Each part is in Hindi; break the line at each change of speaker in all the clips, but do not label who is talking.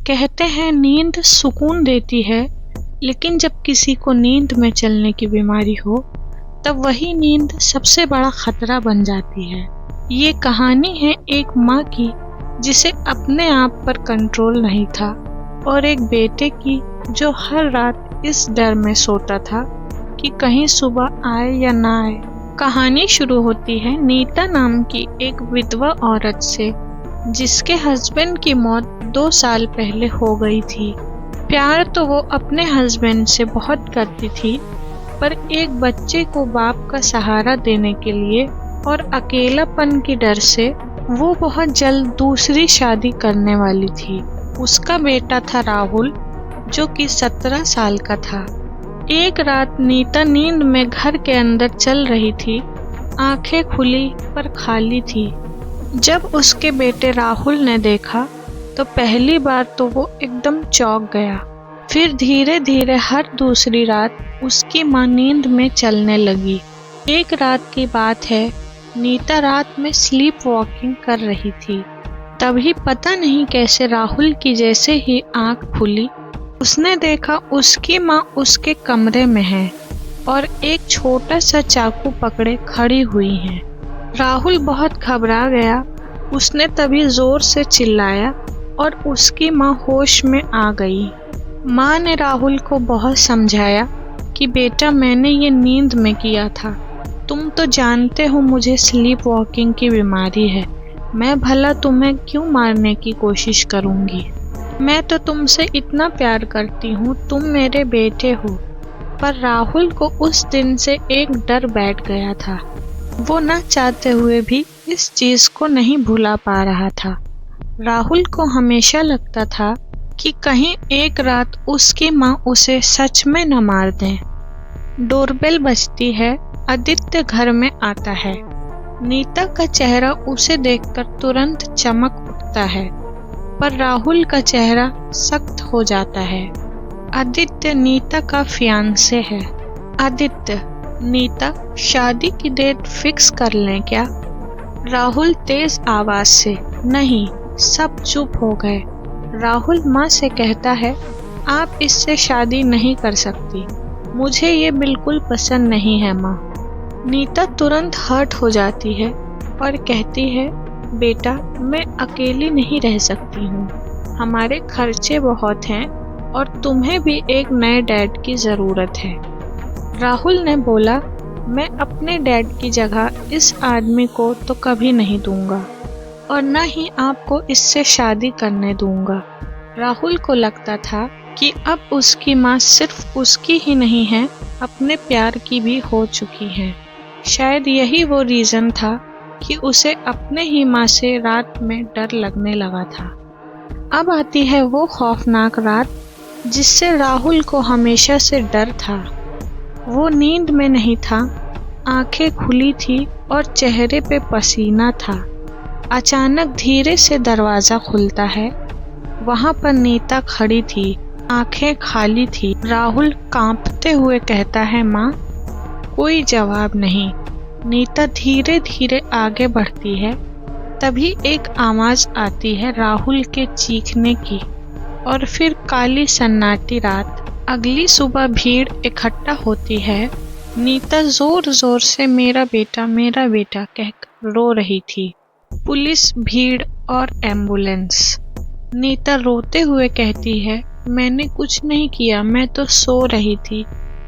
कहते हैं नींद सुकून देती है, लेकिन जब किसी को नींद में चलने की बीमारी हो तब वही नींद सबसे बड़ा खतरा बन जाती है। ये कहानी है एक माँ की जिसे अपने आप पर कंट्रोल नहीं था और एक बेटे की जो हर रात इस डर में सोता था कि कहीं सुबह आए या ना आए। कहानी शुरू होती है नीता नाम की एक विधवा औरत से, जिसके हस्बैंड की मौत 2 साल पहले हो गई थी। प्यार तो वो अपने हस्बैंड से बहुत करती थी, पर एक बच्चे को बाप का सहारा देने के लिए और अकेलापन के डर से वो बहुत जल्द दूसरी शादी करने वाली थी। उसका बेटा था राहुल, जो कि 17 साल का था। एक रात नीता नींद में घर के अंदर चल रही थी। आंखें खुली पर खाली थी। जब उसके बेटे राहुल ने देखा तो पहली बार तो वो एकदम चौंक गया। फिर धीरे धीरे हर दूसरी रात उसकी माँ नींद में चलने लगी। एक रात की बात है, नीता रात में स्लीप वॉकिंग कर रही थी। तभी पता नहीं कैसे राहुल की जैसे ही आंख खुली, उसने देखा उसकी माँ उसके कमरे में है और एक छोटा सा चाकू पकड़े खड़ी हुई है। राहुल बहुत घबरा गया। उसने तभी जोर से चिल्लाया और उसकी माँ होश में आ गई। माँ ने राहुल को बहुत समझाया कि बेटा, मैंने ये नींद में किया था। तुम तो जानते हो मुझे स्लीप वॉकिंग की बीमारी है। मैं भला तुम्हें क्यों मारने की कोशिश करूँगी। मैं तो तुमसे इतना प्यार करती हूँ, तुम मेरे बेटे हो। पर राहुल को उस दिन से एक डर बैठ गया था। वो न चाहते हुए भी इस चीज को नहीं भुला पा रहा था। राहुल को हमेशा लगता था कि कहीं एक रात उसकी माँ उसे सच में न मार दे। डोरबेल बजती है। आदित्य घर में आता है। नीता का चेहरा उसे देखकर तुरंत चमक उठता है, पर राहुल का चेहरा सख्त हो जाता है। आदित्य नीता का फियांसे है। आदित्य, नीता, शादी की डेट फिक्स कर लें क्या? राहुल तेज आवाज से। नहीं। सब चुप हो गए। राहुल माँ से कहता है, आप इससे शादी नहीं कर सकती। मुझे ये बिल्कुल पसंद नहीं है माँ। नीता तुरंत हर्ट हो जाती है और कहती है, बेटा, मैं अकेली नहीं रह सकती हूँ। हमारे खर्चे बहुत हैं और तुम्हें भी एक नए डैड की ज़रूरत है। राहुल ने बोला, मैं अपने डैड की जगह इस आदमी को तो कभी नहीं दूंगा और न ही आपको इससे शादी करने दूंगा। राहुल को लगता था कि अब उसकी माँ सिर्फ उसकी ही नहीं है, अपने प्यार की भी हो चुकी है। शायद यही वो रीज़न था कि उसे अपने ही माँ से रात में डर लगने लगा था। अब आती है वो खौफनाक रात जिससे राहुल को हमेशा से डर था। वो नींद में नहीं था, आंखें खुली थी और चेहरे पे पसीना था। अचानक धीरे से दरवाज़ा खुलता है। वहाँ पर नीता खड़ी थी, आंखें खाली थी। राहुल कांपते हुए कहता है, माँ। कोई जवाब नहीं। नीता धीरे धीरे आगे बढ़ती है। तभी एक आवाज़ आती है राहुल के चीखने की, और फिर काली सन्नाटी रात। अगली सुबह भीड़ इकट्ठा होती है। नीता जोर जोर से मेरा बेटा कहकर रो रही थी। पुलिस, भीड़ और एम्बुलेंस। नीता रोते हुए कहती है, मैंने कुछ नहीं किया, मैं तो सो रही थी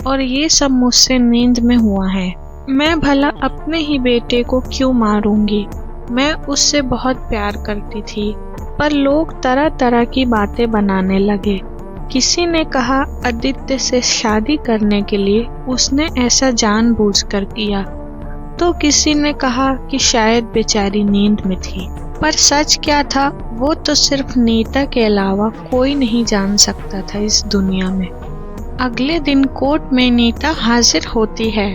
और ये सब मुझसे नींद में हुआ है। मैं भला अपने ही बेटे को क्यों मारूंगी। मैं उससे बहुत प्यार करती थी। पर लोग तरह तरह की बातें बनाने लगे। किसी ने कहा आदित्य से शादी करने के लिए उसने ऐसा जानबूझकर किया, तो किसी ने कहा कि शायद बेचारी नींद में थी। पर सच क्या था वो तो सिर्फ नीता के अलावा कोई नहीं जान सकता था इस दुनिया में। अगले दिन कोर्ट में नीता हाजिर होती है।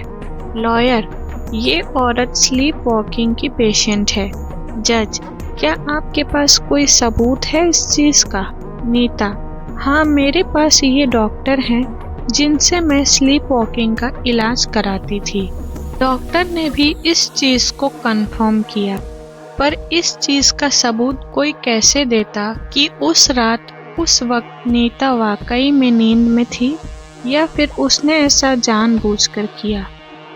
लॉयर, ये औरत स्लीप वॉकिंग की पेशेंट है। जज, क्या आपके पास कोई सबूत है इस चीज़ का? नीता, हाँ, मेरे पास ये डॉक्टर हैं जिनसे मैं स्लीप वॉकिंग का इलाज कराती थी। डॉक्टर ने भी इस चीज़ को कंफर्म किया, पर इस चीज़ का सबूत कोई कैसे देता कि उस रात उस वक्त नीता वाकई में नींद में थी या फिर उसने ऐसा जानबूझकर किया।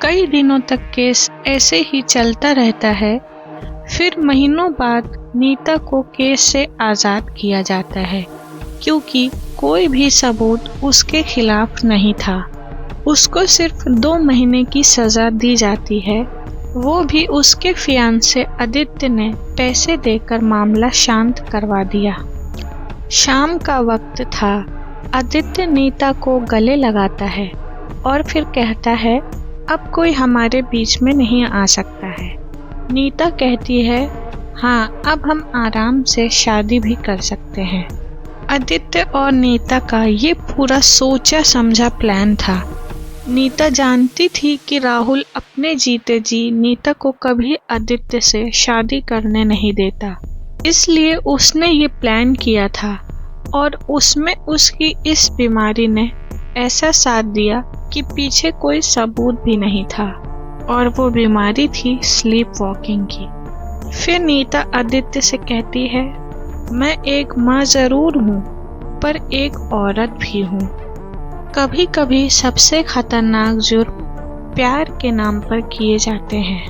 कई दिनों तक केस ऐसे ही चलता रहता है। फिर महीनों बाद नीता को केस से आज़ाद किया जाता है क्योंकि कोई भी सबूत उसके खिलाफ नहीं था। उसको सिर्फ 2 महीने की सज़ा दी जाती है, वो भी उसके फियांसे आदित्य ने पैसे देकर मामला शांत करवा दिया। शाम का वक्त था। आदित्य नीता को गले लगाता है और फिर कहता है, अब कोई हमारे बीच में नहीं आ सकता है। नीता कहती है, हाँ, अब हम आराम से शादी भी कर सकते हैं। आदित्य और नीता का ये पूरा सोचा समझा प्लान था। नीता जानती थी कि राहुल अपने जीते जी नीता को कभी आदित्य से शादी करने नहीं देता, इसलिए उसने ये प्लान किया था और उसमें उसकी इस बीमारी ने ऐसा साथ दिया कि पीछे कोई सबूत भी नहीं था और वो बीमारी थी स्लीप वॉकिंग की। फिर नीता आदित्य से कहती है, मैं एक माँ जरूर हूँ पर एक औरत भी हूँ। कभी कभी सबसे खतरनाक जुर्म प्यार के नाम पर किए जाते हैं।